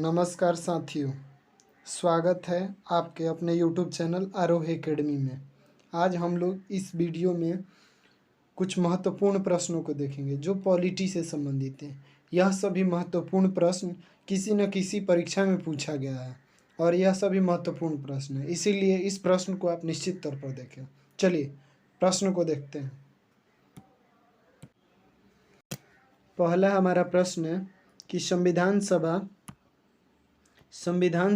नमस्कार साथियों, स्वागत है आपके अपने YouTube चैनल आरोह एकेडमी में। आज हम लोग इस वीडियो में कुछ महत्वपूर्ण प्रश्नों को देखेंगे जो पॉलिटी से संबंधित हैं। यह सभी महत्वपूर्ण प्रश्न किसी न किसी परीक्षा में पूछा गया है और यह सभी महत्वपूर्ण प्रश्न है, इसीलिए इस प्रश्न को आप निश्चित तौर पर देखें। चलिए प्रश्न को देखते हैं। पहला हमारा प्रश्न है कि संविधान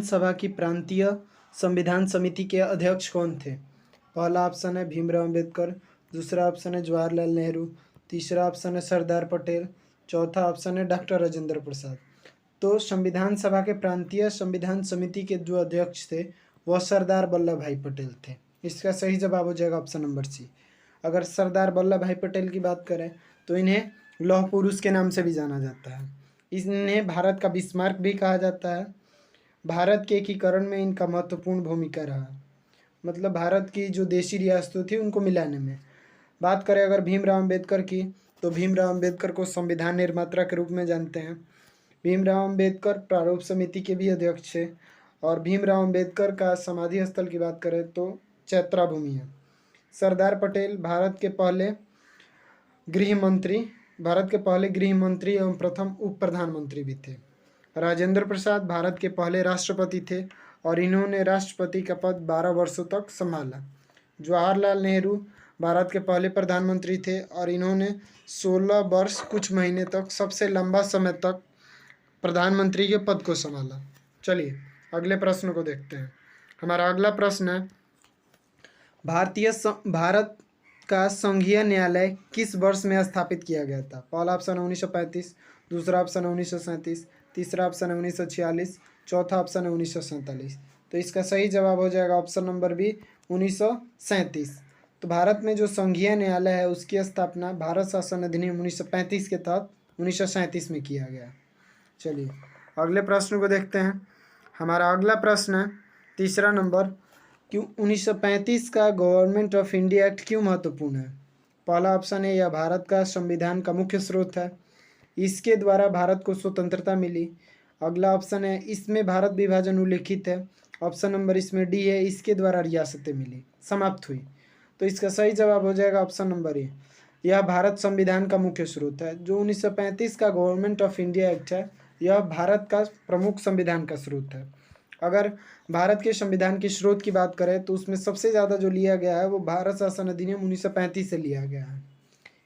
सभा की प्रांतीय संविधान समिति के अध्यक्ष कौन थे। पहला ऑप्शन है भीमराव अंबेडकर, दूसरा ऑप्शन है जवाहरलाल नेहरू, तीसरा ऑप्शन है सरदार पटेल, चौथा ऑप्शन है डॉक्टर राजेंद्र प्रसाद। तो संविधान सभा के प्रांतीय संविधान समिति के जो अध्यक्ष थे वह सरदार वल्लभ भाई पटेल थे। इसका सही जवाब हो जाएगा ऑप्शन नंबर सी। अगर सरदार वल्लभ भाई पटेल की बात करें तो इन्हें लौह पुरुष के नाम से भी जाना जाता है। इन्हें भारत का बिस्मार्क भी कहा जाता है। भारत के एकीकरण में इनका महत्वपूर्ण भूमिका रहा, मतलब भारत की जो देशी रियासतें थी उनको मिलाने में। बात करें अगर भीमराव अंबेडकर की, तो भीमराव अंबेडकर को संविधान निर्माता के रूप में जानते हैं। भीमराव अंबेडकर प्रारूप समिति के भी अध्यक्ष थे और भीमराव अंबेडकर का समाधि स्थल की बात करें तो चैत्रा भूमि है। सरदार पटेल भारत के पहले गृह मंत्री एवं प्रथम उप प्रधानमंत्री भी थे। राजेंद्र प्रसाद भारत के पहले राष्ट्रपति थे और इन्होंने राष्ट्रपति का पद 12 वर्षों तक संभाला। जवाहरलाल नेहरू भारत के पहले प्रधानमंत्री थे और इन्होंने 16 वर्ष कुछ महीने तक सबसे लंबा समय तक प्रधानमंत्री के पद को संभाला। चलिए अगले प्रश्न को देखते हैं। हमारा अगला प्रश्न है भारत का संघीय न्यायालय किस वर्ष में स्थापित किया गया था। पहला ऑप्शन है 1935, दूसरा ऑप्शन है 1937, तीसरा ऑप्शन है 1946, चौथा ऑप्शन है 1947। तो इसका सही जवाब हो जाएगा ऑप्शन नंबर बी 1937। तो भारत में जो संघीय न्यायालय है उसकी स्थापना भारत शासन अधिनियम 1935 के तहत 1937 में किया गया। चलिए अगले प्रश्न को देखते हैं। हमारा अगला प्रश्न है तीसरा नंबर, क्यों 1935 का गवर्नमेंट ऑफ इंडिया एक्ट क्यों महत्वपूर्ण है। पहला ऑप्शन है यह भारत का संविधान का मुख्य स्रोत है, इसके द्वारा भारत को स्वतंत्रता मिली। अगला ऑप्शन है इसमें भारत विभाजन उल्लेखित है। ऑप्शन नंबर इसमें डी है, इसके द्वारा रियासतें मिली, समाप्त हुई। तो इसका सही जवाब हो जाएगा ऑप्शन नंबर ए, यह भारत संविधान का मुख्य स्रोत है। जो 1935 का गवर्नमेंट ऑफ इंडिया एक्ट है यह भारत का प्रमुख संविधान का स्रोत है। अगर भारत के संविधान के स्रोत की बात करें तो उसमें सबसे ज़्यादा जो लिया गया है वो भारत शासन अधिनियम 1935 से लिया गया है।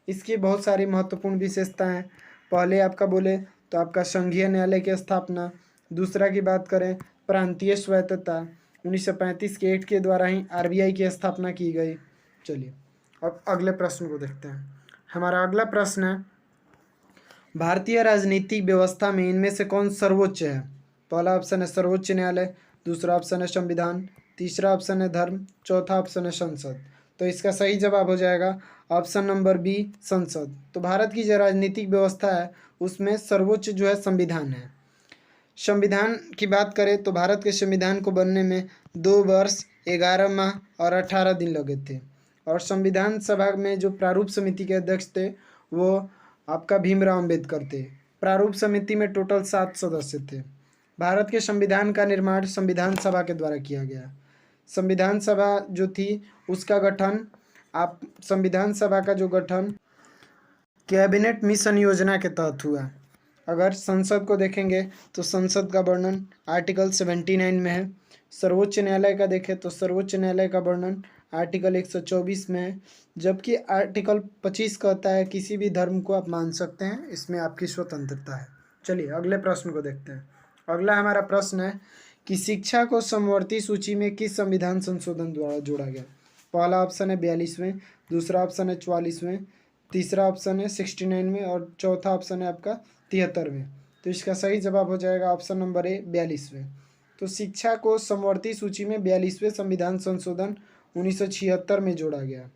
इसकी बहुत सारी महत्वपूर्ण विशेषताएं हैं। पहले आपका बोले तो आपका संघीय न्यायालय की स्थापना, दूसरा की बात करें प्रांतीय स्वायत्तता, 1935 के एक्ट के द्वारा ही आरबीआई की स्थापना की गई। चलिए अब अगले प्रश्न को देखते हैं। हमारा अगला प्रश्न है भारतीय राजनीतिक व्यवस्था में इनमें से कौन सर्वोच्च है। पहला ऑप्शन है सर्वोच्च न्यायालय, दूसरा ऑप्शन है संविधान, तीसरा ऑप्शन है धर्म, चौथा ऑप्शन है संसद। तो इसका सही जवाब हो जाएगा ऑप्शन नंबर बी संसद। तो भारत की जो राजनीतिक व्यवस्था है उसमें सर्वोच्च जो है संविधान है। संविधान की बात करें तो भारत के संविधान को बनने में 2 वर्ष 11 माह और 18 दिन लगे थे और संविधान सभा में जो प्रारूप समिति के अध्यक्ष थे वो आपका भीमराव अंबेडकर थे। प्रारूप समिति में टोटल 7 सदस्य थे। भारत के संविधान का निर्माण संविधान सभा के द्वारा किया गया। संविधान सभा जो थी उसका गठन संविधान सभा का जो गठन कैबिनेट मिशन योजना के तहत हुआ। अगर संसद को देखेंगे तो संसद का वर्णन आर्टिकल 79 में है। सर्वोच्च न्यायालय का देखें तो सर्वोच्च न्यायालय का वर्णन आर्टिकल 124 में है, जबकि आर्टिकल 25 कहता है किसी भी धर्म को आप मान सकते हैं, इसमें आपकी स्वतंत्रता है। चलिए अगले प्रश्न को देखते हैं। अगला हमारा प्रश्न है कि शिक्षा को समवर्ती सूची में किस संविधान संशोधन द्वारा जोड़ा गया। पहला ऑप्शन है 42वें, दूसरा ऑप्शन है 44वें, तीसरा ऑप्शन है 69 में और चौथा ऑप्शन है आपका 73वें। तो इसका सही जवाब हो जाएगा ऑप्शन नंबर ए 42वें। तो शिक्षा को समवर्ती सूची में 42वें संविधान संशोधन 1976 में जोड़ा गया।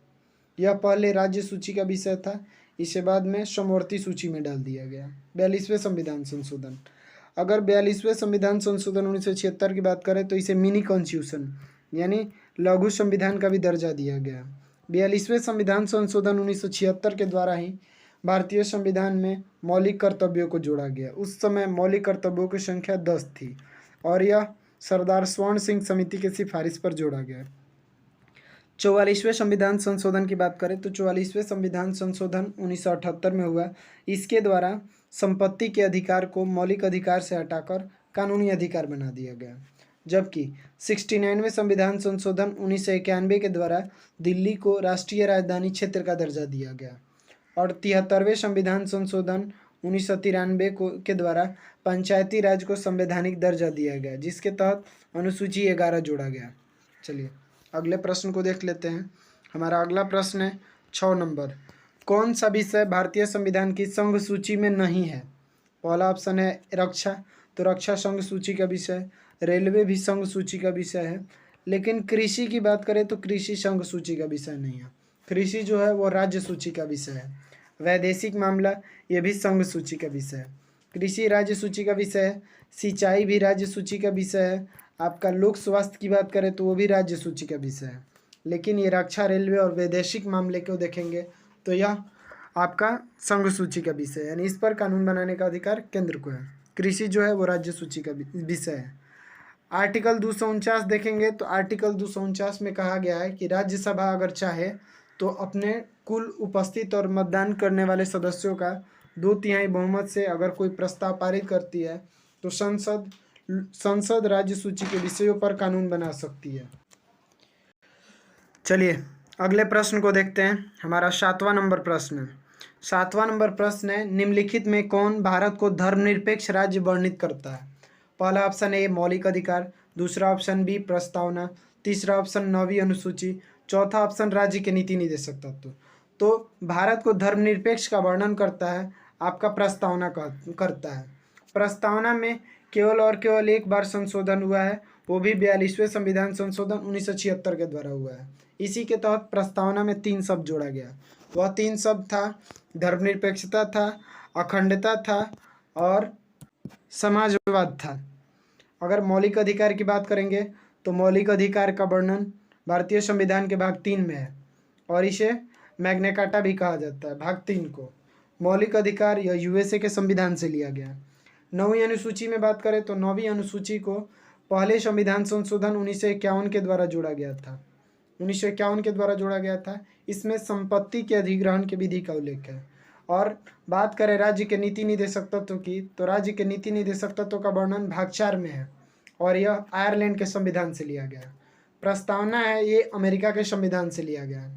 यह पहले राज्य सूची का विषय था, इसे बाद में समवर्ती सूची में डाल दिया गया। 42वें संविधान संशोधन। अगर 42वें संविधान संशोधन 1976 की बात करें तो इसे मिनी कॉन्स्टिट्यूशन यानी लघु संविधान का भी दर्जा दिया गया। 42वें संविधान संशोधन 1976 के द्वारा ही भारतीय संविधान में मौलिक कर्तव्यों को जोड़ा गया। उस समय मौलिक कर्तव्यों की संख्या 10 थी और यह सरदार स्वर्ण सिंह समिति की सिफारिश पर जोड़ा गया। 44वें संविधान संशोधन की बात करें तो 44वें संविधान संशोधन 1978 में हुआ। इसके द्वारा संपत्ति के अधिकार को मौलिक अधिकार से हटाकर कानूनी अधिकार बना दिया गया। जबकि 69वें संविधान संशोधन 1991 के द्वारा दिल्ली को राष्ट्रीय राजधानी क्षेत्र का दर्जा दिया गया और 73वें संविधान संशोधन 1993 को के द्वारा पंचायती राज को संवैधानिक दर्जा दिया गया, जिसके तहत अनुसूची 11 जोड़ा गया। चलिए अगले प्रश्न को देख लेते हैं। हमारा अगला प्रश्न है 6 नंबर, कौन सा विषय भारतीय संविधान की संघ सूची में नहीं है? पहला ऑप्शन है रक्षा, तो रक्षा संघ सूची का विषय। रेलवे भी संघ सूची का विषय है, लेकिन कृषि की बात करें तो कृषि संघ सूची का विषय नहीं है। कृषि जो है वो राज्य सूची का विषय है। वैदेशिक मामला ये भी संघ सूची का विषय है। कृषि राज्य सूची का विषय है। सिंचाई भी राज्य सूची का विषय है। आपका लोक स्वास्थ्य की बात करें तो वो भी राज्य सूची का विषय है। लेकिन ये रक्षा, रेलवे और वैदेशिक मामले को देखेंगे तो यह आपका संघ सूची का विषय है, यानी इस पर कानून बनाने का अधिकार केंद्र को है। कृषि जो है वो राज्य सूची का विषय है। आर्टिकल 249 देखेंगे तो आर्टिकल 249 में कहा गया है कि राज्यसभा अगर चाहे तो अपने कुल उपस्थित और मतदान करने वाले सदस्यों का 2/3 बहुमत से अगर कोई प्रस्ताव पारित करती है तो संसद राज्य सूची के विषयों पर कानून बना सकती है। चलिए अगले प्रश्न को देखते हैं। हमारा 7वां नंबर प्रश्न है। 7वां नंबर प्रश्न है, निम्नलिखित में कौन भारत को धर्मनिरपेक्ष राज्य वर्णित करता है? पहला ऑप्शन ए मौलिक अधिकार, दूसरा ऑप्शन बी प्रस्तावना, तीसरा ऑप्शन 9वीं अनुसूची, चौथा ऑप्शन राज्य के नीति निर्देशक तत्व। तो भारत को धर्मनिरपेक्ष का वर्णन करता है आपका प्रस्तावना करता है। प्रस्तावना में केवल और केवल एक बार संशोधन हुआ है, वो भी 42वें संविधान संशोधन 1976 के द्वारा हुआ है। इसी के तहत प्रस्तावना में 3 शब्द जोड़ा गया। वह 3 शब्द था धर्मनिरपेक्षता था, अखंडता था और समाजवाद था। अगर मौलिक अधिकार की बात करेंगे तो मौलिक अधिकार का वर्णन भारतीय संविधान के भाग 3 में है और इसे मैग्ना कार्टा भी कहा जाता है। भाग 3 को मौलिक अधिकार यह यूएसए के संविधान से लिया गया। 9वीं अनुसूची में बात करें तो 9वीं अनुसूची को पहले संविधान संशोधन 1951 के द्वारा जोड़ा गया था। 1951 के द्वारा जोड़ा गया था। इसमें संपत्ति के अधिग्रहण के विधि का उल्लेख है। और बात करें राज्य के नीति निर्देशक तत्व की तो राज्य के नीति निर्देशक तत्व का वर्णन भाग 4 में है और यह आयरलैंड के संविधान से लिया गया है। प्रस्तावना है ये अमेरिका के संविधान से लिया गया है।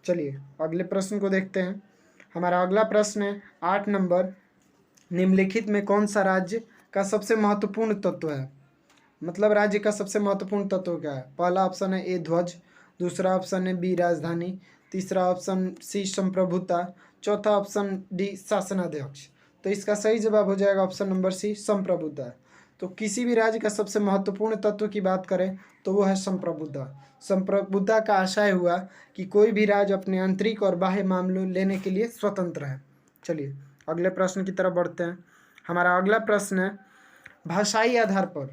चलिए अगले प्रश्न को देखते हैं। हमारा अगला प्रश्न है 8 नंबर, निम्नलिखित में कौन सा राज्य का सबसे महत्वपूर्ण तत्व है? मतलब राज्य का सबसे महत्वपूर्ण तत्व क्या है? पहला ऑप्शन है ए ध्वज, दूसरा ऑप्शन है बी राजधानी, तीसरा ऑप्शन सी संप्रभुता, चौथा ऑप्शन डी शासनाध्यक्ष। तो इसका सही जवाब हो जाएगा ऑप्शन नंबर सी संप्रभुता। तो किसी भी राज्य का सबसे महत्वपूर्ण तत्व की बात करें तो वो है संप्रभुता। संप्रभुता का आशय हुआ कि कोई भी राज्य अपने आंतरिक और बाह्य मामलों लेने के लिए स्वतंत्र है। चलिए अगले प्रश्न की तरफ बढ़ते हैं। हमारा अगला प्रश्न है, भाषाई आधार पर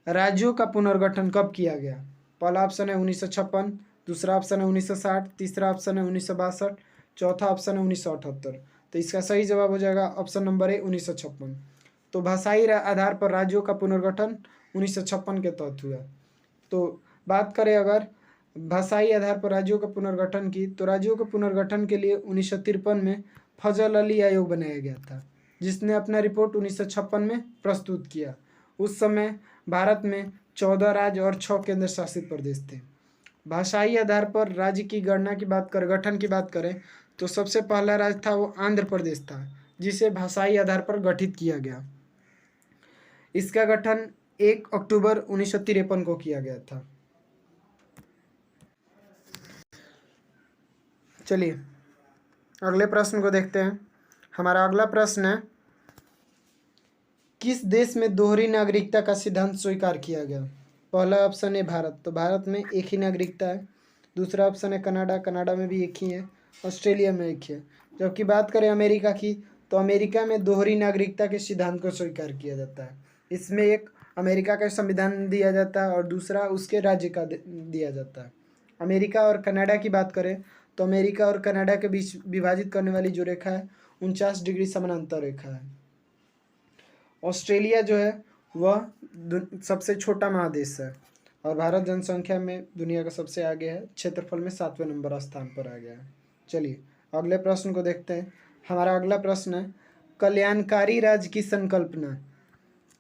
राज्यों का पुनर्गठन कब किया गया? पहला ऑप्शन है 1956, दूसरा ऑप्शन है 1960, तीसरा ऑप्शन है 1962, चौथा ऑप्शन है 1978। तो इसका सही जवाब हो जाएगा ऑप्शन नंबर ए 1956। तो भाषाई आधार पर राज्यों का पुनर्गठन 1956 के तहत हुआ। तो बात करें अगर भाषाई आधार पर राज्यों का पुनर्गठन की तो राज्यों के पुनर्गठन के लिए 1953 में फजल अली आयोग बनाया गया था, जिसने अपना रिपोर्ट 1956 में प्रस्तुत किया। उस समय भारत में 14 राज्य और 6 केंद्र शासित प्रदेश थे। भाषाई आधार पर राज्य की गणना की बात करें, गठन की बात करें तो सबसे पहला राज्य था वो आंध्र प्रदेश था, जिसे भाषाई आधार पर गठित किया गया। इसका गठन 1 अक्टूबर 1953 को किया गया था। चलिए अगले प्रश्न को देखते हैं। हमारा अगला प्रश्न है, किस देश में दोहरी नागरिकता का सिद्धांत स्वीकार किया गया? पहला ऑप्शन है भारत, तो भारत में एक ही नागरिकता है। दूसरा ऑप्शन है कनाडा, कनाडा में भी एक ही है। ऑस्ट्रेलिया में एक है। जबकि बात करें अमेरिका की तो अमेरिका में दोहरी नागरिकता के सिद्धांत को स्वीकार किया जाता है। इसमें एक अमेरिका का संविधान दिया जाता है और दूसरा उसके राज्य का दिया जाता है। अमेरिका और कनाडा की बात करें तो अमेरिका और कनाडा के बीच विभाजित करने वाली जो रेखा है 49 डिग्री समानांतर रेखा है। ऑस्ट्रेलिया जो है वह सबसे छोटा महादेश है और भारत जनसंख्या में दुनिया का सबसे आगे है, क्षेत्रफल में 7वें नंबर स्थान पर आ गया है। चलिए अगले प्रश्न को देखते हैं। हमारा अगला प्रश्न है, कल्याणकारी राज्य की संकल्पना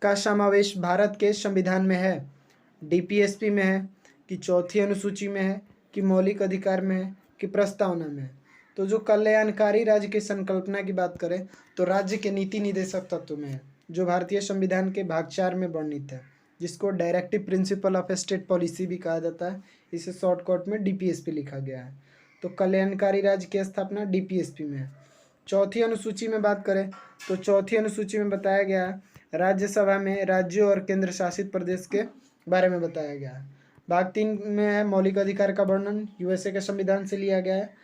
का समावेश भारत के संविधान में है? डीपीएसपी में है कि चौथी अनुसूची में है कि मौलिक अधिकार में है कि प्रस्तावना में है? तो जो कल्याणकारी राज्य की संकल्पना की बात करें तो राज्य के नीति निदेशक तत्व में है, जो भारतीय संविधान के भाग 4 में वर्णित है, जिसको directive principle of state policy भी कहा जाता है। इसे शॉर्टकट में डीपीएसपी लिखा गया है। तो कल्याणकारी राज्य की स्थापना डीपीएसपी में है। चौथी अनुसूची में बात करें तो चौथी अनुसूची में बताया गया है राज्यसभा में राज्यों और केंद्र शासित प्रदेश के बारे में बताया गया है। भाग 3 में है मौलिक अधिकार का वर्णन, यूएसए के संविधान से लिया गया है।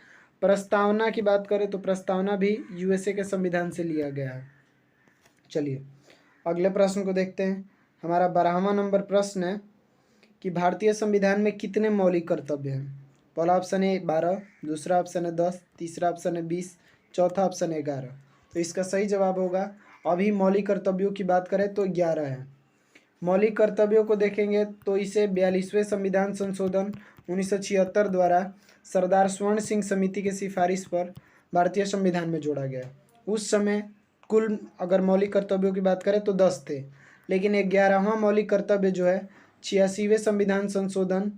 प्रस्तावना की बात करें तो प्रस्तावना भी यूएसए के संविधान से लिया गया है। चलिए अगले प्रश्न को देखते हैं। हमारा 12वां नंबर प्रश्न है कि भारतीय संविधान में कितने मौलिक कर्तव्य हैं? पहला ऑप्शन है 12, दूसरा ऑप्शन है 10, तीसरा ऑप्शन है 20, चौथा ऑप्शन है 11। तो इसका सही जवाब होगा, अभी मौलिक कर्तव्यों की बात करें तो 11 है। मौलिक कर्तव्यों को देखेंगे तो इसे 42वें संविधान संशोधन 1976 द्वारा सरदार स्वर्ण सिंह समिति की सिफारिश पर भारतीय संविधान में जोड़ा गया। उस समय कुल अगर मौलिक कर्तव्यों की बात करें तो 10 थे, लेकिन 11वां मौलिक कर्तव्य जो है 86वें संविधान संशोधन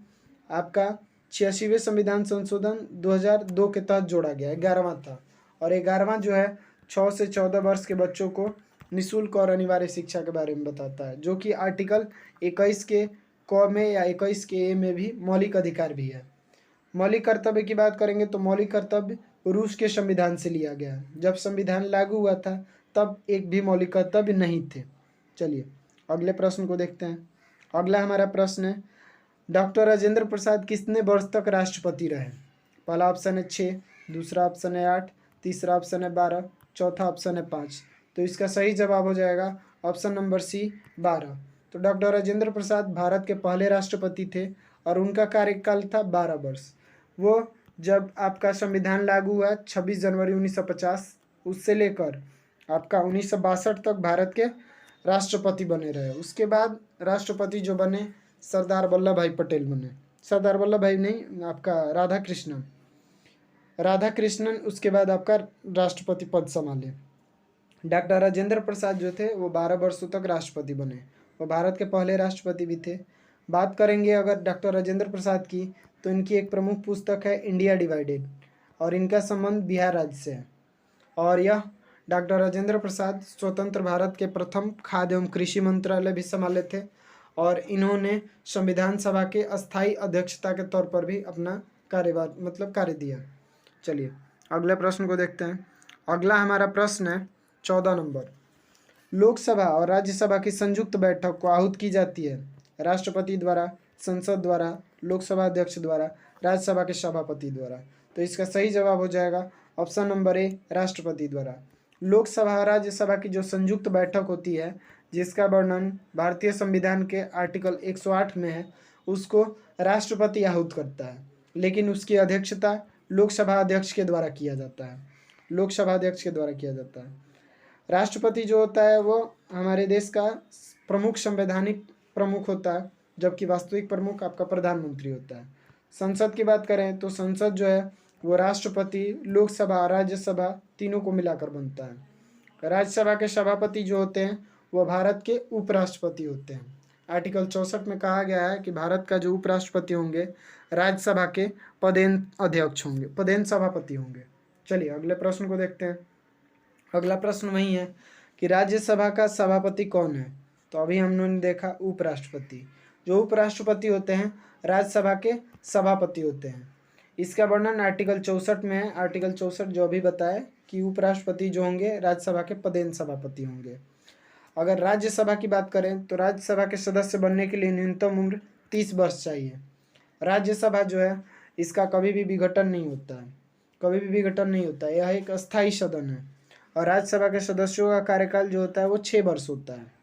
आपका 86वें संविधान संशोधन 2002 के तहत जोड़ा गया। 11वां था और 11वां जो है 6 से 14 वर्ष के बच्चों को निःशुल्क और अनिवार्य शिक्षा के बारे में बताता है, जो कि आर्टिकल 21 के क में या 21 के ए में भी मौलिक अधिकार भी है। मौलिक कर्तव्य की बात करेंगे तो मौलिक कर्तव्य रूस के संविधान से लिया गया। जब संविधान लागू हुआ था तब एक भी मौलिक कर्तव्य नहीं थे। चलिए अगले प्रश्न को देखते हैं। अगला हमारा प्रश्न है, डॉक्टर राजेंद्र प्रसाद कितने वर्ष तक राष्ट्रपति रहे? पहला ऑप्शन है 6, दूसरा ऑप्शन है 8, तीसरा ऑप्शन है 12, चौथा ऑप्शन है 5। तो इसका सही जवाब हो जाएगा ऑप्शन नंबर सी 12। तो डॉक्टर राजेंद्र प्रसाद भारत के पहले राष्ट्रपति थे और उनका कार्यकाल था 12 वर्ष। वो जब आपका संविधान लागू हुआ 26 जनवरी 1950, उससे लेकर आपका 1962 तक भारत के राष्ट्रपति बने रहे। उसके बाद राष्ट्रपति जो बने सरदार वल्लभ भाई पटेल बने। सरदार वल्लभ भाई नहीं, आपका राधा कृष्णन उसके बाद आपका राष्ट्रपति पद संभाले। डॉक्टर राजेंद्र प्रसाद जो थे वो 12 वर्षों तक राष्ट्रपति बने। वो भारत के पहले राष्ट्रपति भी थे। बात करेंगे अगर डॉक्टर राजेंद्र प्रसाद की तो इनकी एक प्रमुख पुस्तक है इंडिया डिवाइडेड और इनका संबंध बिहार राज्य से है। और यह डॉक्टर राजेंद्र प्रसाद स्वतंत्र भारत के प्रथम खाद्य एवं कृषि मंत्रालय भी संभाले थे और इन्होंने संविधान सभा के अस्थायी अध्यक्षता के तौर पर भी अपना कार्य दिया। चलिए अगले प्रश्न को देखते हैं। अगला हमारा प्रश्न है 14 नंबर, लोकसभा और राज्यसभा की संयुक्त बैठक को आहूत की जाती है राष्ट्रपति द्वारा, संसद द्वारा, लोकसभा अध्यक्ष द्वारा, राज्यसभा के सभापति द्वारा। तो इसका सही जवाब हो जाएगा ऑप्शन नंबर ए, राष्ट्रपति द्वारा। लोकसभा और राज्यसभा की जो संयुक्त बैठक होती है जिसका वर्णन भारतीय संविधान के आर्टिकल 108 में है, उसको राष्ट्रपति आहूत करता है, लेकिन उसकी अध्यक्षता लोकसभा अध्यक्ष के द्वारा किया जाता है। लोकसभा अध्यक्ष के द्वारा किया जाता है। राष्ट्रपति जो होता है वो हमारे देश का प्रमुख संवैधानिक प्रमुख होता है, जबकि वास्तविक प्रमुख आपका प्रधानमंत्री होता है। संसद की बात करें तो संसद जो है वो राष्ट्रपति, लोकसभा, राज्यसभा तीनों को मिलाकर बनता है। राज्यसभा के सभापति जो होते हैं वो भारत के उपराष्ट्रपति होते हैं। आर्टिकल 64 में कहा गया है कि भारत का जो उपराष्ट्रपति होंगे राज्यसभा के पदेन अध्यक्ष होंगे, पदेन सभापति होंगे। चलिए अगले प्रश्न को देखते हैं। अगला प्रश्न वही है कि राज्यसभा का सभापति कौन है? तो अभी हमने देखा उपराष्ट्रपति। जो उपराष्ट्रपति होते हैं राज्यसभा के सभापति होते हैं। इसका वर्णन आर्टिकल 64 में है। आर्टिकल 64 जो अभी बताया कि उपराष्ट्रपति जो होंगे राज्यसभा के पदेन सभापति होंगे। अगर राज्यसभा की बात करें तो राज्यसभा के सदस्य बनने के लिए न्यूनतम उम्र 30 वर्ष चाहिए। राज्यसभा जो है इसका कभी भी विघटन नहीं होता है, कभी भी विघटन नहीं होता है। यह एक अस्थायी सदन है और राज्यसभा के सदस्यों का कार्यकाल जो होता है वो 6 वर्ष होता है।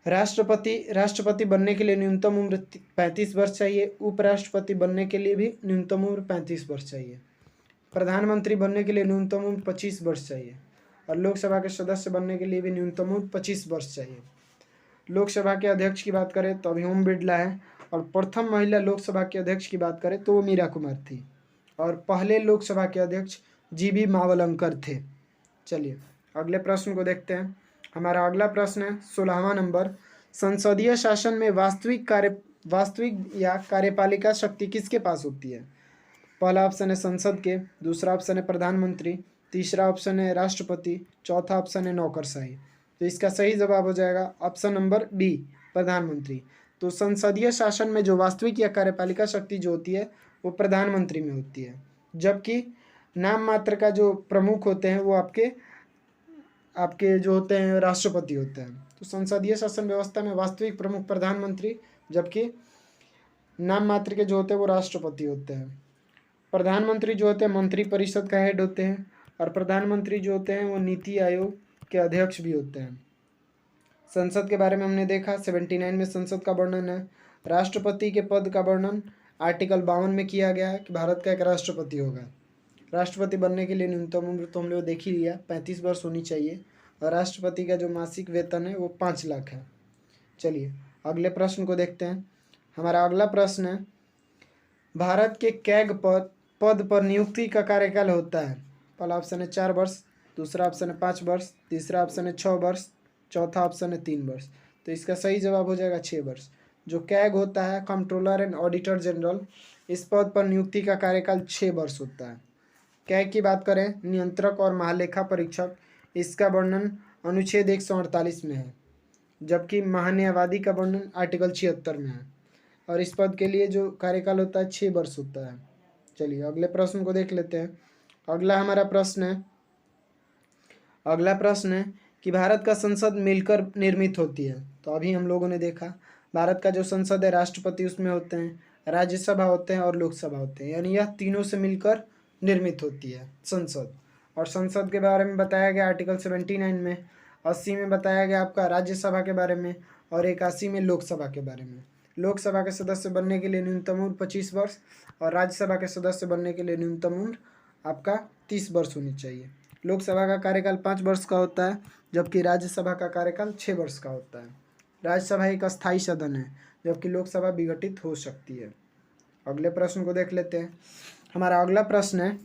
राष्ट्रपति बनने के लिए न्यूनतम उम्र 35 वर्ष चाहिए। उपराष्ट्रपति बनने के लिए भी न्यूनतम उम्र 35 वर्ष चाहिए। प्रधानमंत्री बनने के लिए न्यूनतम उम्र 25 वर्ष चाहिए। और लोकसभा के सदस्य बनने के लिए भी न्यूनतम उम्र 25 वर्ष चाहिए। लोकसभा के अध्यक्ष की बात करें तो अभी ओम बिरला है, और प्रथम महिला लोकसभा के अध्यक्ष की बात करें तो वो मीरा कुमार थी, और पहले लोकसभा के अध्यक्ष जीबी मावलंकर थे। चलिए अगले प्रश्न को देखते हैं। हमारा अगला प्रश्न है 16वां नंबर, संसदीय शासन में वास्तविक या कार्यपालिका शक्ति किसके पास होती है? पहला ऑप्शन है संसद के, दूसरा ऑप्शन है प्रधानमंत्री, तीसरा ऑप्शन है राष्ट्रपति, चौथा ऑप्शन है नौकरशाही। तो इसका सही जवाब हो जाएगा ऑप्शन नंबर बी, प्रधानमंत्री। तो संसदीय शासन में जो वास्तविक या कार्यपालिका शक्ति जो होती है वो प्रधानमंत्री में होती है, जबकि नाम मात्र का जो प्रमुख होते हैं वो आपके जो होते हैं राष्ट्रपति होते हैं। तो संसदीय शासन व्यवस्था में वास्तविक प्रमुख प्रधानमंत्री, जबकि नाम मात्र के जो होते हैं वो राष्ट्रपति होते हैं। प्रधानमंत्री जो होते हैं मंत्री परिषद का हेड होते हैं, और प्रधानमंत्री जो होते हैं वो नीति आयोग के अध्यक्ष भी होते हैं। संसद के बारे में हमने देखा 79 में संसद का वर्णन है। राष्ट्रपति के पद का वर्णन आर्टिकल 52 में किया गया है कि भारत का एक राष्ट्रपति होगा। राष्ट्रपति बनने के लिए न्यूनतम उम्र तो हम लोग देख ही लिया, 35 वर्ष होनी चाहिए, और राष्ट्रपति का जो मासिक वेतन है वो 5 लाख है। चलिए अगले प्रश्न को देखते हैं। हमारा अगला प्रश्न है, भारत के कैग पद पर नियुक्ति का कार्यकाल होता है? पहला ऑप्शन है 4 वर्ष, दूसरा ऑप्शन है 5 वर्ष, तीसरा ऑप्शन है 6 वर्ष, चौथा ऑप्शन है 3 वर्ष। तो इसका सही जवाब हो जाएगा 6 वर्ष। जो कैग होता है कंट्रोलर एंड ऑडिटर जनरल, इस पद पर नियुक्ति का कार्यकाल 6 वर्ष होता है। कैग की बात करें, नियंत्रक और महालेखा परीक्षक, इसका वर्णन अनुच्छेद 148 में है, जबकि महान्यायवादी का वर्णन आर्टिकल 76 में है, और इस पद के लिए जो कार्यकाल होता है 6 वर्ष होता है। चलिए अगले प्रश्न को देख लेते हैं। अगला प्रश्न है कि भारत का संसद मिलकर निर्मित होती है। तो अभी हम लोगों ने देखा भारत का जो संसद है राष्ट्रपति उसमें होते हैं, राज्यसभा होते हैं और लोकसभा होते हैं, यानी यह तीनों से मिलकर निर्मित होती है संसद। और संसद के बारे में बताया गया आर्टिकल 79 में, 80 में बताया गया आपका राज्यसभा के बारे में, और 81 में लोकसभा के बारे में। लोकसभा के सदस्य बनने के लिए न्यूनतम उम्र 25 वर्ष, और राज्यसभा के सदस्य बनने के लिए न्यूनतम उम्र आपका 30 वर्ष होनी चाहिए। लोकसभा का कार्यकाल 5 वर्ष का होता है, जबकि राज्यसभा का कार्यकाल 6 वर्ष का होता है। राज्यसभा एक अस्थायी सदन है, जबकि लोकसभा विघटित हो सकती है। अगले प्रश्न को देख लेते हैं। हमारा अगला प्रश्न है,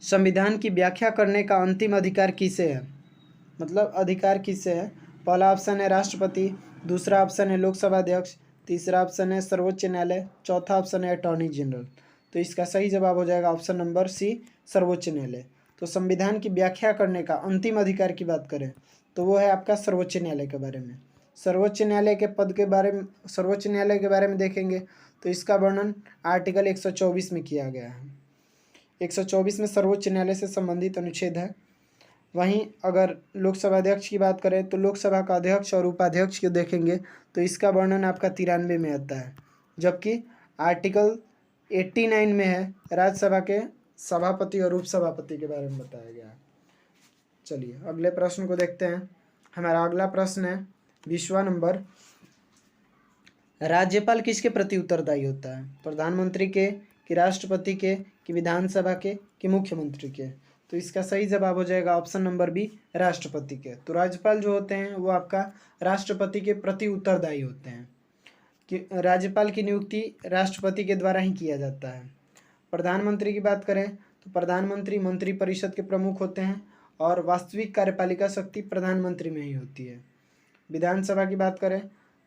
संविधान की व्याख्या करने का अंतिम अधिकार किसे है? मतलब अधिकार किसे है? पहला ऑप्शन है राष्ट्रपति, दूसरा ऑप्शन है लोकसभा अध्यक्ष, तीसरा ऑप्शन है सर्वोच्च न्यायालय, चौथा ऑप्शन है अटॉर्नी जनरल। तो इसका सही जवाब हो जाएगा ऑप्शन नंबर सी, सर्वोच्च न्यायालय। तो संविधान की व्याख्या करने का अंतिम अधिकार की बात करें तो वो है आपका सर्वोच्च न्यायालय के बारे में। सर्वोच्च न्यायालय के बारे में देखेंगे तो इसका वर्णन आर्टिकल 124 में किया गया है। 124 में सर्वोच्च न्यायालय से संबंधित अनुच्छेद है। वहीं अगर लोकसभा अध्यक्ष की बात करें तो लोकसभा का अध्यक्ष और उपाध्यक्ष को देखेंगे तो इसका वर्णन आपका 93 में आता है, जबकि आर्टिकल 89 में है राज्यसभा के सभापति और उपसभापति के बारे में बताया गया है। चलिए अगले प्रश्न को देखते हैं। हमारा अगला प्रश्न है 20वां नंबर, राज्यपाल किसके प्रति उत्तरदायी होता है? प्रधानमंत्री के, कि राष्ट्रपति के, कि विधानसभा के, कि मुख्यमंत्री के? तो इसका सही जवाब हो जाएगा ऑप्शन नंबर बी, राष्ट्रपति के। तो राज्यपाल जो होते हैं वो आपका राष्ट्रपति के प्रति उत्तरदायी होते हैं, कि राज्यपाल की नियुक्ति राष्ट्रपति के द्वारा ही किया जाता है। प्रधानमंत्री की बात करें तो प्रधानमंत्री मंत्री परिषद के प्रमुख होते हैं, और वास्तविक कार्यपालिका शक्ति प्रधानमंत्री में ही होती है। विधानसभा की बात करें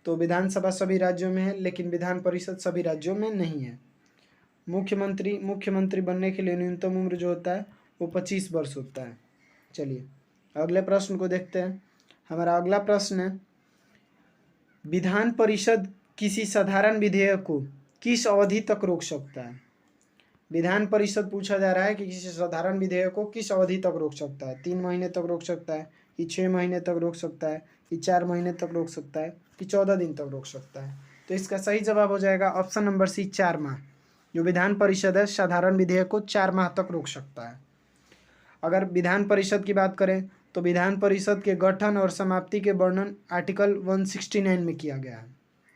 तो विधानसभा सभी राज्यों में है, लेकिन विधान परिषद सभी राज्यों में नहीं है। मुख्यमंत्री बनने के लिए न्यूनतम उम्र जो होता है वो 25 वर्ष होता है। चलिए अगले प्रश्न को देखते हैं। हमारा अगला प्रश्न है, विधान परिषद किसी साधारण विधेयक को किस अवधि तक रोक सकता है? विधान परिषद पूछा जा रहा है कि किसी साधारण विधेयक को किस अवधि तक रोक सकता है? 3 महीने तक रोक सकता है, कि 6 महीने तक रोक सकता है, कि 4 महीने तक रोक सकता है, कि 14 दिन तक रोक सकता है? तो इसका सही जवाब हो जाएगा ऑप्शन नंबर सी, 4 माह। जो विधान परिषद है साधारण विधेयक को 4 माह तक रोक सकता है। अगर विधान परिषद की बात करें तो विधान परिषद के गठन और समाप्ति के वर्णन आर्टिकल 169 में किया गया है,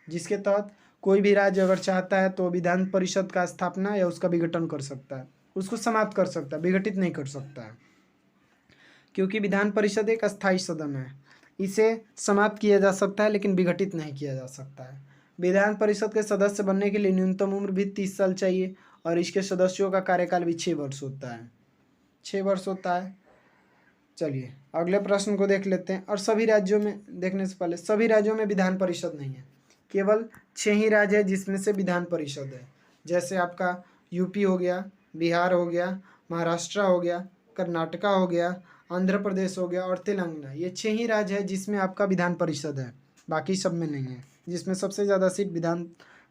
जिसके तहत कोई भी राज्य अगर चाहता है तो विधान परिषद का स्थापना या उसका विघटन कर सकता है, उसको समाप्त कर सकता है, विघटित नहीं कर सकता है, क्योंकि विधान परिषद एक अस्थायी सदन है। इसे समाप्त किया जा सकता है लेकिन विघटित नहीं किया जा सकता है। विधान परिषद के सदस्य बनने के लिए न्यूनतम उम्र भी 30 साल चाहिए और इसके सदस्यों का कार्यकाल भी 6 वर्ष होता है। 6 वर्ष होता है। चलिए अगले प्रश्न को देख लेते हैं। और सभी राज्यों में, देखने से पहले, सभी राज्यों में विधान परिषद नहीं है, केवल 6 ही राज्य है जिसमें से विधान परिषद है। जैसे आपका यूपी हो गया, बिहार हो गया, महाराष्ट्र हो गया, कर्नाटका हो गया, आंध्र प्रदेश हो गया और तेलंगाना। ये 6 ही राज्य है जिसमें आपका विधान परिषद है, बाकी सब में नहीं है। जिसमें सबसे ज़्यादा सीट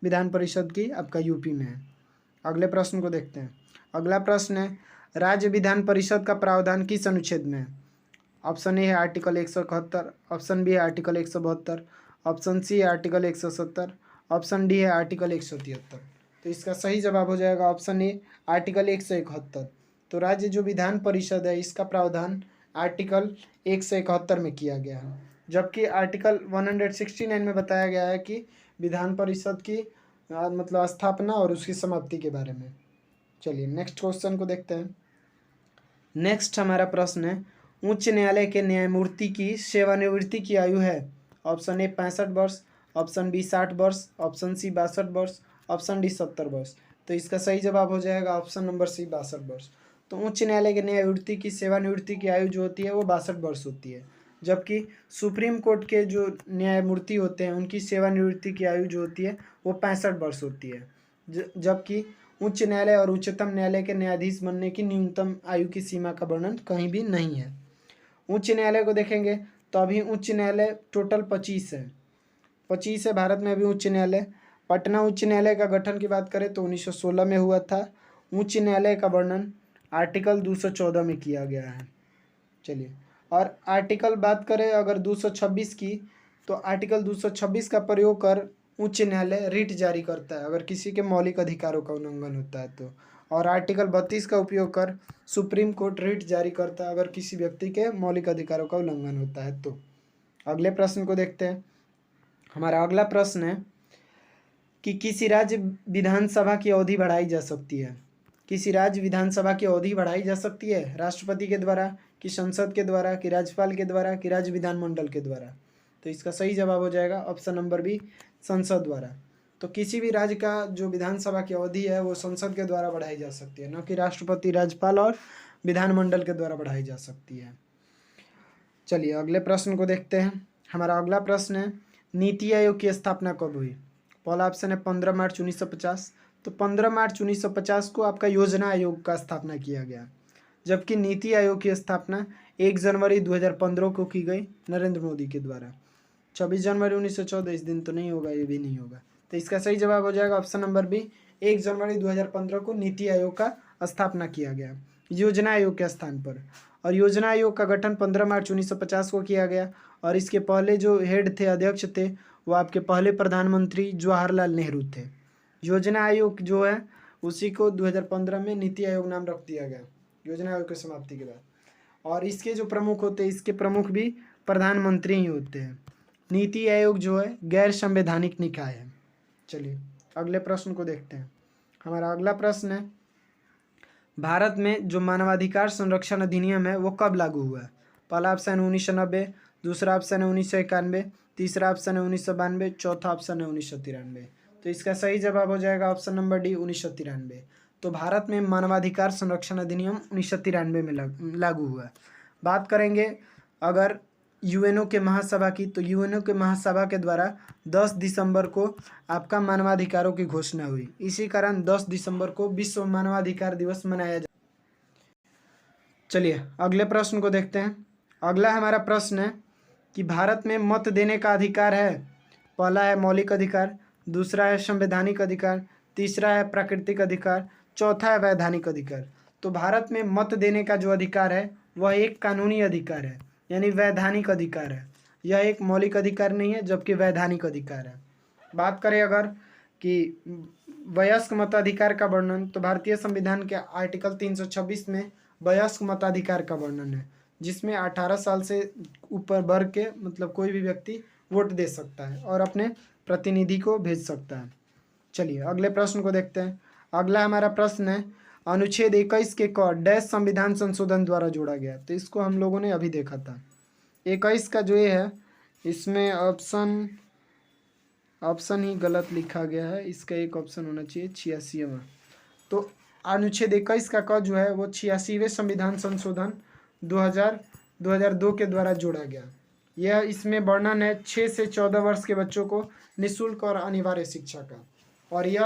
विधान परिषद की आपका यूपी में है। अगले प्रश्न को देखते हैं। अगला प्रश्न है, राज्य विधान परिषद का प्रावधान किस अनुच्छेद में है? ऑप्शन ए है आर्टिकल 171, ऑप्शन बी है आर्टिकल 172, ऑप्शन सी है आर्टिकल 170, ऑप्शन डी है आर्टिकल 173। तो इसका सही जवाब हो जाएगा ऑप्शन ए आर्टिकल 171। तो राज्य जो विधान परिषद है इसका प्रावधान आर्टिकल 171 में किया गया है, जबकि आर्टिकल 169 में बताया गया है कि विधान परिषद की मतलब स्थापना और उसकी समाप्ति के बारे में। चलिए नेक्स्ट क्वेश्चन को देखते हैं। नेक्स्ट हमारा प्रश्न है, उच्च न्यायालय के न्यायमूर्ति की सेवानिवृत्ति की आयु है? ऑप्शन ए 65 वर्ष, ऑप्शन बी 60 वर्ष, ऑप्शन सी 62 वर्ष, ऑप्शन डी 70 वर्ष। तो इसका सही जवाब हो जाएगा ऑप्शन नंबर सी 62 वर्ष। तो उच्च न्यायालय के न्यायमूर्ति की सेवानिवृत्ति की आयु जो होती है वो 62 वर्ष होती है, जबकि सुप्रीम कोर्ट के जो न्यायमूर्ति होते हैं उनकी सेवानिवृत्ति की आयु जो होती है वो 65 वर्ष होती है। जबकि उच्च न्यायालय और उच्चतम न्यायालय के न्यायाधीश बनने की न्यूनतम आयु की सीमा का वर्णन कहीं भी नहीं है। उच्च न्यायालय को देखेंगे तो अभी उच्च न्यायालय टोटल 25 है, 25 है भारत में अभी उच्च न्यायालय। पटना उच्च न्यायालय का गठन की बात करें तो 1916 में हुआ था। उच्च न्यायालय का वर्णन आर्टिकल 214 में किया गया है। चलिए, और आर्टिकल बात करें अगर 226 की, तो आर्टिकल 226 का प्रयोग कर उच्च न्यायालय रिट जारी करता है अगर किसी के मौलिक अधिकारों का उल्लंघन होता है तो। और आर्टिकल 32 का उपयोग कर सुप्रीम कोर्ट रिट जारी करता है अगर किसी व्यक्ति के मौलिक अधिकारों का उल्लंघन होता है तो। अगले प्रश्न को देखते हैं। हमारा अगला प्रश्न है कि किसी राज्य विधानसभा की अवधि बढ़ाई जा सकती है? किसी राज्य विधानसभा की अवधि बढ़ाई जा सकती है राष्ट्रपति के द्वारा, कि संसद के द्वारा, कि राज्यपाल के द्वारा, कि राज्य विधानमंडल के द्वारा? तो इसका सही जवाब हो जाएगा ऑप्शन नंबर बी संसद द्वारा। तो किसी भी राज्य का जो विधानसभा की अवधि है वो संसद के द्वारा बढ़ाई जा सकती है, न कि राष्ट्रपति, राज्यपाल और विधानमंडल के द्वारा बढ़ाई जा सकती है। चलिए अगले प्रश्न को देखते हैं। हमारा अगला प्रश्न है, नीति आयोग की स्थापना कब हुई? पहला ऑप्शन है 15 मार्च 1950। तो 15 मार्च 1950 को आपका योजना आयोग का स्थापना किया गया, जबकि नीति आयोग की स्थापना 1 जनवरी 2015 को की गई नरेंद्र मोदी के द्वारा। 26 जनवरी 1914 इस दिन तो नहीं होगा, ये भी नहीं होगा। तो इसका सही जवाब हो जाएगा ऑप्शन नंबर बी 1 जनवरी 2015 को नीति आयोग का स्थापना किया गया योजना आयोग के स्थान पर। और योजना आयोग का गठन 15 मार्च 1950 को किया गया और इसके पहले जो हेड थे, अध्यक्ष थे, वो आपके पहले प्रधानमंत्री जवाहरलाल नेहरू थे। योजना आयोग जो है उसी को 2015 में नीति आयोग नाम रख दिया गया योजना आयोग की समाप्ति के बाद। और इसके जो प्रमुख होते हैं, इसके प्रमुख भी प्रधानमंत्री ही होते हैं। नीति आयोग जो है गैर संवैधानिक निकाय है। चलिए अगले प्रश्न को देखते हैं। हमारा अगला प्रश्न है, भारत में जो मानवाधिकार संरक्षण अधिनियम है वो कब लागू हुआ है? पहला ऑप्शन है 1990, दूसरा ऑप्शन है 1991, तीसरा ऑप्शन है 1992, चौथा ऑप्शन है 1993। तो इसका सही जवाब हो जाएगा ऑप्शन नंबर डी 1993। तो भारत में मानवाधिकार संरक्षण अधिनियम 1993 में लागू हुआ। बात करेंगे अगर यूएनओ के महासभा की, तो यूएनओ के महासभा के द्वारा 10 दिसंबर को आपका मानवाधिकारों की घोषणा हुई। इसी कारण 10 दिसंबर को विश्व मानवाधिकार दिवस मनाया जा। चलिए अगले प्रश्न को देखते हैं। अगला हमारा प्रश्न है कि भारत में मत देने का अधिकार है? पहला है मौलिक अधिकार, दूसरा है संवैधानिक अधिकार, तीसरा है प्राकृतिक अधिकार, चौथा है वैधानिक अधिकार। तो भारत में मत देने का जो अधिकार है वह एक कानूनी अधिकार है, यानी वैधानिक अधिकार है। यह एक मौलिक अधिकार नहीं है, जबकि वैधानिक अधिकार है। बात करें अगर कि वयस्क मताधिकार का वर्णन, तो भारतीय संविधान के आर्टिकल 326 में वयस्क मताधिकार का वर्णन है। जिसमें 18 साल से ऊपर वर्ग के मतलब कोई भी व्यक्ति वोट दे सकता है और अपने प्रतिनिधि को भेज सकता है। चलिए अगले प्रश्न को देखते हैं। अगला हमारा प्रश्न है, अनुच्छेद 21 के क डैश संविधान संशोधन द्वारा जोड़ा गया। तो इसको हम लोगों ने अभी देखा था। 21 का जो ये है, इसमें ऑप्शन ही गलत लिखा गया है, इसका एक ऑप्शन होना चाहिए 86वां। तो अनुच्छेद 21 का क जो है वो 86वें संविधान संशोधन 2002 के द्वारा जोड़ा गया। यह इसमें वर्णन है 6 से 14 वर्ष के बच्चों को निःशुल्क और अनिवार्य शिक्षा का, और यह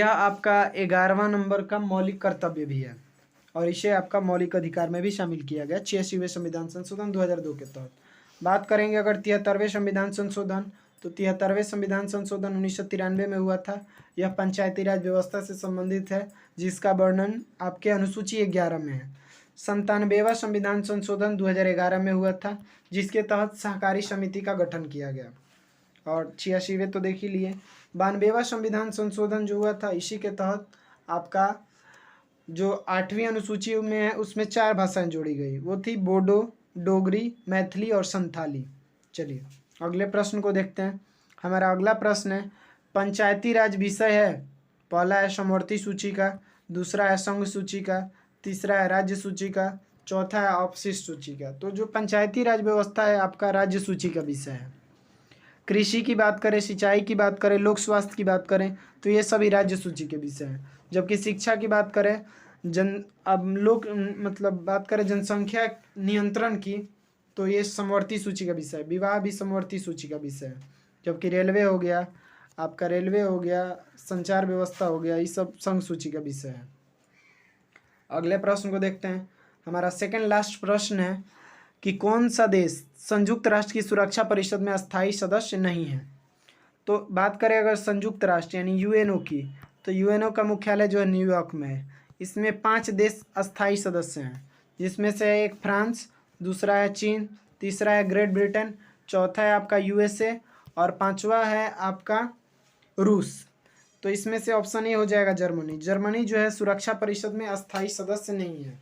आपका 11वां नंबर का मौलिक कर्तव्य भी है, और इसे आपका मौलिक अधिकार में भी शामिल किया गया 86वें संविधान संशोधन 2002 के तहत। बात करेंगे अगर 73वें संविधान संशोधन, तो 73वें संविधान संशोधन 1993 में हुआ था। यह पंचायती राज व्यवस्था से संबंधित है, जिसका वर्णन आपके अनुसूची 11 में है। 97वां संविधान संशोधन 2011 में हुआ था, जिसके तहत सहकारी समिति का गठन किया गया, और 86वें तो देख ही लिए। 92वां संविधान संशोधन जो हुआ था, इसी के तहत आपका जो 8वीं अनुसूची में है उसमें 4 भाषाएं जोड़ी गई, वो थी बोडो, डोगरी, मैथिली और संथाली। चलिए अगले प्रश्न को देखते हैं। हमारा अगला प्रश्न है, पंचायती राज विषय है। पहला है समवर्ती सूची का, दूसरा है संघ सूची का, तीसरा है राज्य सूची का, चौथा है अपशिष्ट सूची का। तो जो पंचायती राज व्यवस्था है आपका राज्य सूची का विषय है। कृषि की बात करें, सिंचाई की बात करें, लोक स्वास्थ्य की बात करें, तो ये सभी राज्य सूची के विषय हैं। जबकि शिक्षा की बात करें, बात करें जनसंख्या नियंत्रण की, तो ये समवर्ती सूची का विषय है। विवाह भी समवर्ती सूची का विषय है। जबकि रेलवे हो गया, आपका रेलवे हो गया, संचार व्यवस्था हो गया, ये सब संघ सूची का विषय है। अगले प्रश्न को देखते हैं। हमारा सेकंड लास्ट प्रश्न है कि कौन सा देश संयुक्त राष्ट्र की सुरक्षा परिषद में अस्थायी सदस्य नहीं है। तो बात करें अगर संयुक्त राष्ट्र यानी यूएनओ की, तो यूएनओ का मुख्यालय जो है न्यूयॉर्क में है। इसमें 5 देश अस्थायी सदस्य हैं, जिसमें से है एक फ्रांस, दूसरा है चीन, तीसरा है ग्रेट ब्रिटेन, चौथा है आपका यूएसए और 5वां है आपका रूस। तो इसमें से ऑप्शन ए हो जाएगा जर्मनी। जर्मनी जो है सुरक्षा परिषद में अस्थायी सदस्य नहीं है,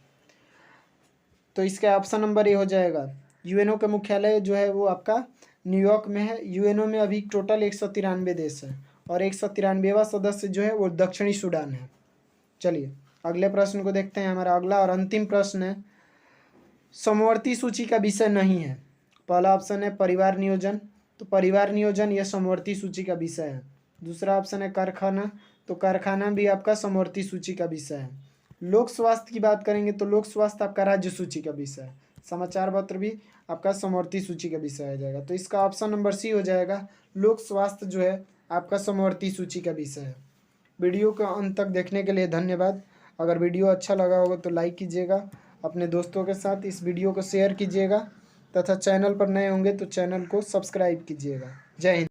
तो इसका ऑप्शन नंबर ए हो जाएगा। यूएनओ का मुख्यालय जो है वो आपका न्यूयॉर्क में है। यूएनओ में अभी टोटल 193 देश हैं, और 193वां सदस्य जो है वो दक्षिणी सूडान है। चलिए अगले प्रश्न को देखते हैं। हमारा अगला और अंतिम प्रश्न है, समवर्ती सूची का विषय नहीं है। पहला ऑप्शन है परिवार नियोजन, तो परिवार नियोजन यह समवर्ती सूची का विषय है। दूसरा ऑप्शन है कारखाना, तो कारखाना भी आपका समवर्ती सूची का विषय है। लोक स्वास्थ्य की बात करेंगे तो लोक स्वास्थ्य आपका राज्य सूची का विषय है। समाचार पत्र भी आपका समवर्ती सूची का विषय आ जाएगा। तो इसका ऑप्शन नंबर सी हो जाएगा, लोक स्वास्थ्य जो है आपका समवर्ती सूची का विषय है। वीडियो को अंत तक देखने के लिए धन्यवाद। अगर वीडियो अच्छा लगा होगा तो लाइक कीजिएगा, अपने दोस्तों के साथ इस वीडियो को शेयर कीजिएगा, तथा चैनल पर नए होंगे तो चैनल को सब्सक्राइब कीजिएगा। जय हिंद।